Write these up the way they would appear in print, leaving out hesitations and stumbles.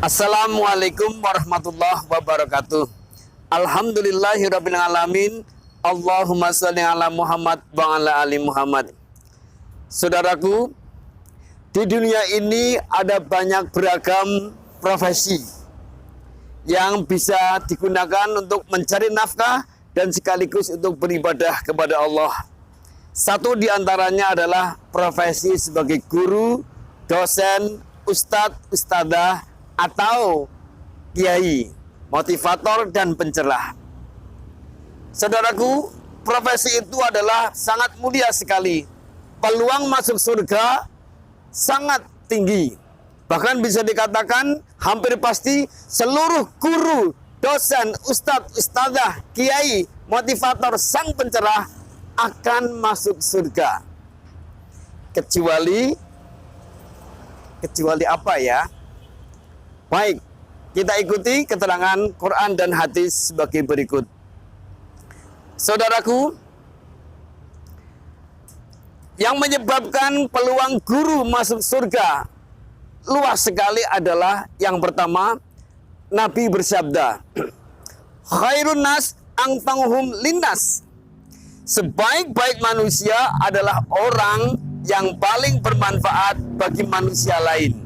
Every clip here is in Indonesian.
Assalamualaikum warahmatullahi wabarakatuh. Alhamdulillahirabbil alamin. Allahumma shalli ala Muhammad wa ala ali Muhammad. Saudaraku, di dunia ini ada banyak beragam profesi yang bisa digunakan untuk mencari nafkah dan sekaligus untuk beribadah kepada Allah. Satu di antaranya adalah profesi sebagai guru, dosen, ustadz, ustadzah, atau kiai, motivator, dan pencerah. Saudaraku, profesi itu adalah sangat mulia sekali. Peluang masuk surga sangat tinggi. Bahkan bisa dikatakan hampir pasti seluruh guru, dosen, ustadz, ustadzah, kiai, motivator, sang pencerah akan masuk surga. Kecuali apa ya? Baik, kita ikuti keterangan Quran dan hadis sebagai berikut. Saudaraku, yang menyebabkan peluang guru masuk surga luas sekali adalah yang pertama, Nabi bersabda, khairun nas anfa'uhum linnas. Sebaik-baik manusia adalah orang yang paling bermanfaat bagi manusia lain.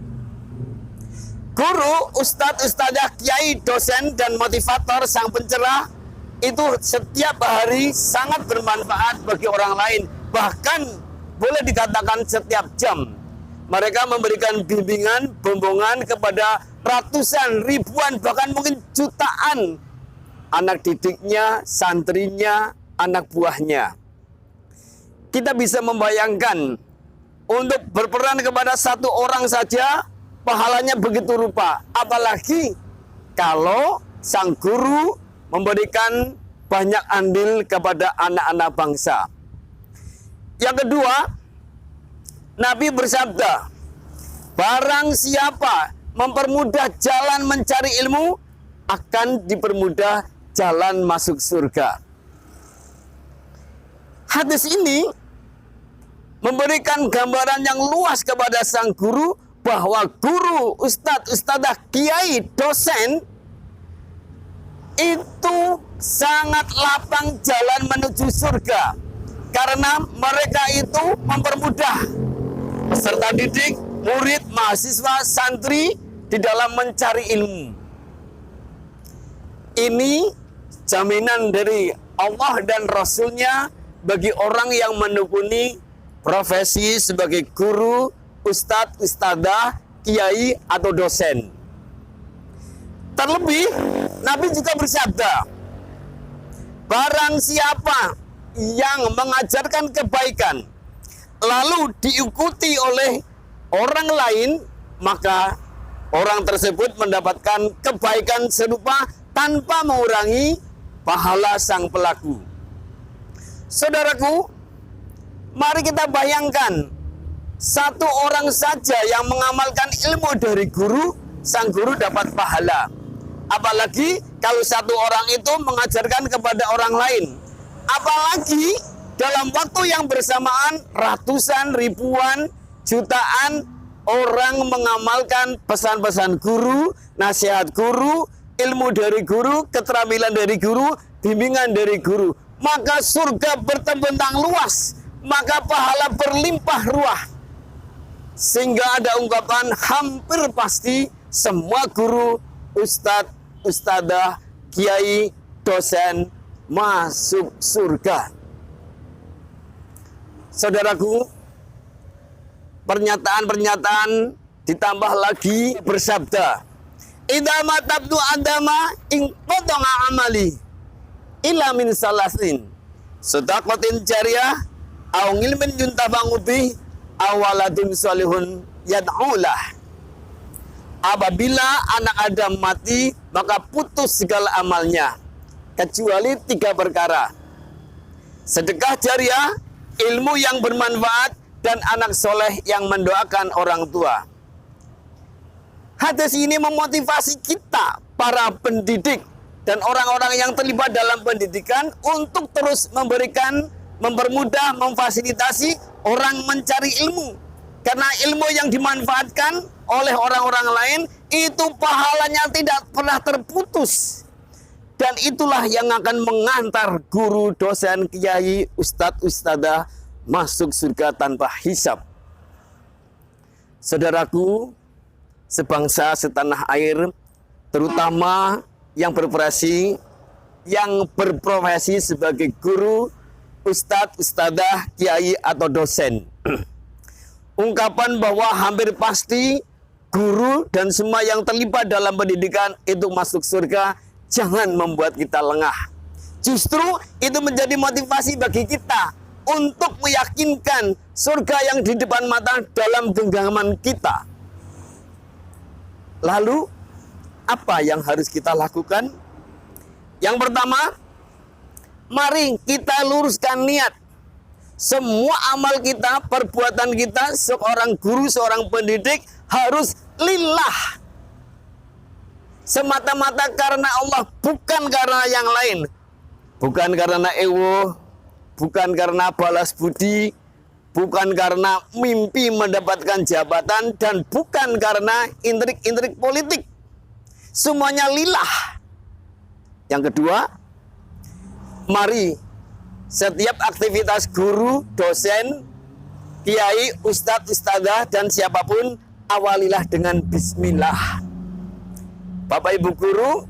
Guru, ustadz, ustadzah, kiai, dosen, dan motivator sang pencerah itu setiap hari sangat bermanfaat bagi orang lain. Bahkan boleh dikatakan setiap jam. Mereka memberikan bimbingan, bimbingan kepada ratusan, ribuan, bahkan mungkin jutaan anak didiknya, santrinya, anak buahnya. Kita bisa membayangkan untuk berperan kepada satu orang saja pahalanya begitu rupa, apalagi kalau sang guru memberikan banyak andil kepada anak-anak bangsa. Yang kedua, Nabi bersabda, barang siapa mempermudah jalan mencari ilmu, akan dipermudah jalan masuk surga. Hadis ini memberikan gambaran yang luas kepada sang guru bahwa guru, ustadz, ustadzah, kiai, dosen itu sangat lapang jalan menuju surga, karena mereka itu mempermudah peserta didik, murid, mahasiswa, santri di dalam mencari ilmu. Ini jaminan dari Allah dan Rasul-Nya bagi orang yang menekuni profesi sebagai guru, ustadz, ustadzah, kiai, atau dosen. Terlebih, Nabi juga bersabda, barang siapa yang mengajarkan kebaikan, lalu diikuti oleh orang lain, maka orang tersebut mendapatkan kebaikan serupa tanpa mengurangi pahala sang pelaku. Saudaraku, mari kita bayangkan, satu orang saja yang mengamalkan ilmu dari guru, sang guru dapat pahala. Apalagi kalau satu orang itu mengajarkan kepada orang lain. Apalagi dalam waktu yang bersamaan ratusan, ribuan, jutaan orang mengamalkan pesan-pesan guru, nasihat guru, ilmu dari guru, keterampilan dari guru, bimbingan dari guru. Maka surga berterbentang luas, maka pahala berlimpah ruah. Sehingga ada ungkapan hampir pasti semua guru, ustadz, ustadzah, kiai, dosen masuk surga. Saudaraku, pernyataan-pernyataan ditambah lagi bersabda, idza matabtu adama in qata'a amali illa min salasin sadaqatin jariyah aw ilmin yuntafangu bih awaladun salihun yad'ulah. Apabila anak Adam mati, maka putus segala amalnya kecuali 3 perkara: sedekah jariah, ilmu yang bermanfaat, dan anak soleh yang mendoakan orang tua. Hadis ini memotivasi kita, para pendidik dan orang-orang yang terlibat dalam pendidikan, untuk terus memberikan, mempermudah, memfasilitasi orang mencari ilmu. Karena ilmu yang dimanfaatkan oleh orang-orang lain itu pahalanya tidak pernah terputus. Dan itulah yang akan mengantar guru, dosen, kiai, ustadz, ustadzah masuk surga tanpa hisab. Saudaraku, sebangsa, setanah air, terutama yang berprofesi sebagai guru, ustadz, ustadzah, kiai, atau dosen. Ungkapan bahwa hampir pasti guru dan semua yang terlibat dalam pendidikan itu masuk surga, jangan membuat kita lengah. Justru itu menjadi motivasi bagi kita untuk meyakinkan surga yang di depan mata dalam genggaman kita. Lalu, apa yang harus kita lakukan? Yang pertama, mari kita luruskan niat. Semua amal kita, perbuatan kita, seorang guru, seorang pendidik harus lillah. Semata-mata karena Allah, bukan karena yang lain. Bukan karena ego, bukan karena balas budi, bukan karena mimpi mendapatkan jabatan, dan bukan karena intrik-intrik politik. Semuanya lillah. Yang kedua, mari setiap aktivitas guru, dosen, kiai, ustadz, ustadzah, dan siapapun, awalilah dengan bismillah. Bapak Ibu guru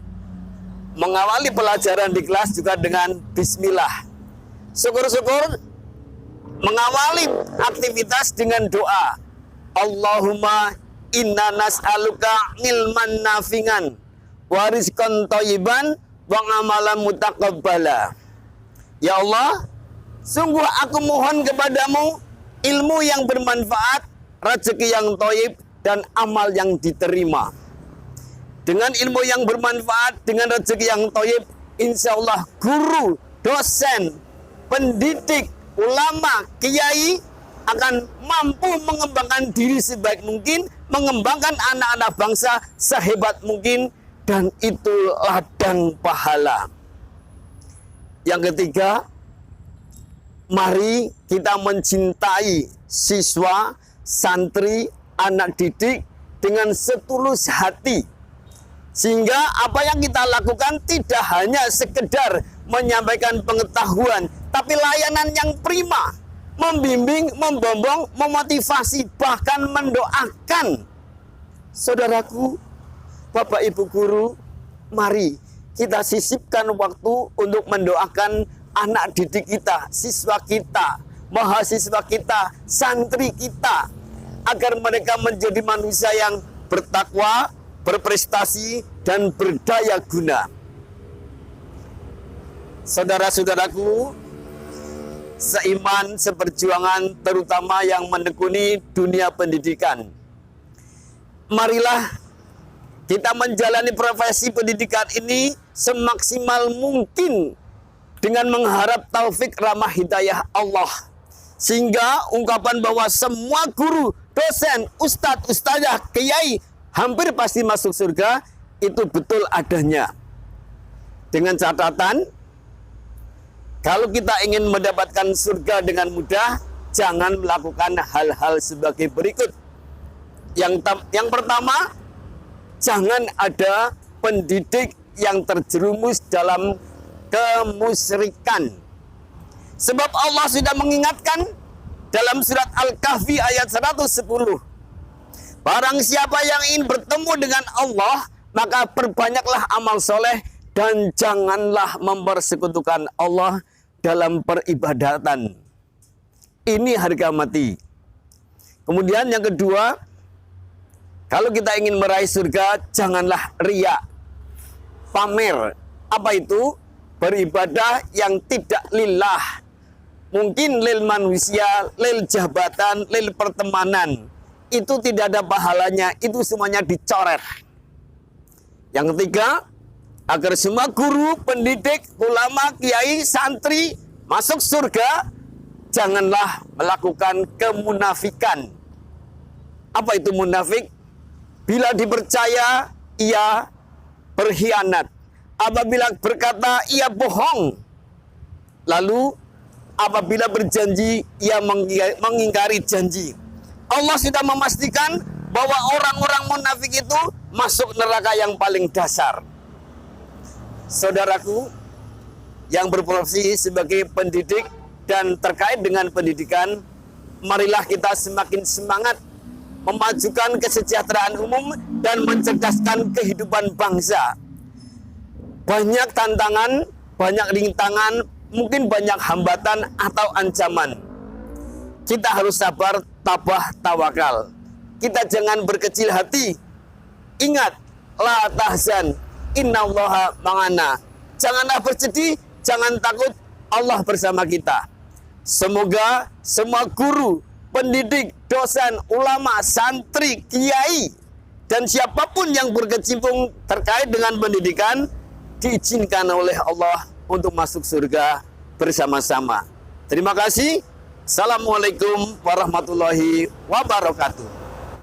mengawali pelajaran di kelas juga dengan bismillah. Syukur-syukur mengawali aktivitas dengan doa. Allahumma inna nas'aluka ilman nafi'an wa rizqan thayyiban wa amalan mutaqabbala. Ya Allah, sungguh aku mohon kepadamu ilmu yang bermanfaat, rezeki yang thayyib, dan amal yang diterima. Dengan ilmu yang bermanfaat, dengan rezeki yang thayyib, insya Allah guru, dosen, pendidik, ulama, kiai akan mampu mengembangkan diri sebaik mungkin, mengembangkan anak-anak bangsa sehebat mungkin, dan itu ladang pahala. Yang ketiga, mari kita mencintai siswa, santri, anak didik dengan setulus hati. Sehingga apa yang kita lakukan tidak hanya sekedar menyampaikan pengetahuan, tapi layanan yang prima, membimbing, membombong, memotivasi, bahkan mendoakan. Saudaraku, Bapak Ibu guru, mari kita sisipkan waktu untuk mendoakan anak didik kita, siswa kita, mahasiswa kita, santri kita, agar mereka menjadi manusia yang bertakwa, berprestasi, dan berdaya guna. Saudara-saudaraku, seiman, seperjuangan, terutama yang menekuni dunia pendidikan, marilah kita menjalani profesi pendidikan ini semaksimal mungkin dengan mengharap taufik rahmah hidayah Allah. Sehingga ungkapan bahwa semua guru, dosen, ustadz, ustazah, kiai hampir pasti masuk surga, itu betul adanya. Dengan catatan, kalau kita ingin mendapatkan surga dengan mudah, jangan melakukan hal-hal sebagai berikut. Yang pertama, jangan ada pendidik yang terjerumus dalam kemusyrikan. Sebab Allah sudah mengingatkan dalam surat Al-Kahfi ayat 110. Barang siapa yang ingin bertemu dengan Allah, maka perbanyaklah amal soleh dan janganlah mempersekutukan Allah dalam peribadatan. Ini harga mati. Kemudian yang kedua, kalau kita ingin meraih surga, janganlah riya, pamer. Apa itu? Beribadah yang tidak lillah. Mungkin lil manusia, lil jabatan, lil pertemanan. Itu tidak ada pahalanya, itu semuanya dicoret. Yang ketiga, agar semua guru, pendidik, ulama, kiai, santri masuk surga, janganlah melakukan kemunafikan. Apa itu munafik? Bila dipercaya, ia berkhianat. Apabila berkata, ia bohong. Lalu, apabila berjanji, ia mengingkari janji. Allah sudah memastikan bahwa orang-orang munafik itu masuk neraka yang paling dasar. Saudaraku yang berprofesi sebagai pendidik dan terkait dengan pendidikan, marilah kita semakin semangat memajukan kesejahteraan umum dan mencerdaskan kehidupan bangsa. Banyak tantangan, banyak rintangan, mungkin banyak hambatan atau ancaman. Kita harus sabar, tabah, tawakal. Kita jangan berkecil hati. Ingat, la tahzan, innallaha ma'ana. Janganlah bersedih, jangan takut, Allah bersama kita. Semoga semua guru, pendidik, dosen, ulama, santri, kiai, dan siapapun yang berkecimpung terkait dengan pendidikan diizinkan oleh Allah untuk masuk surga bersama-sama. Terima kasih. Assalamualaikum warahmatullahi wabarakatuh.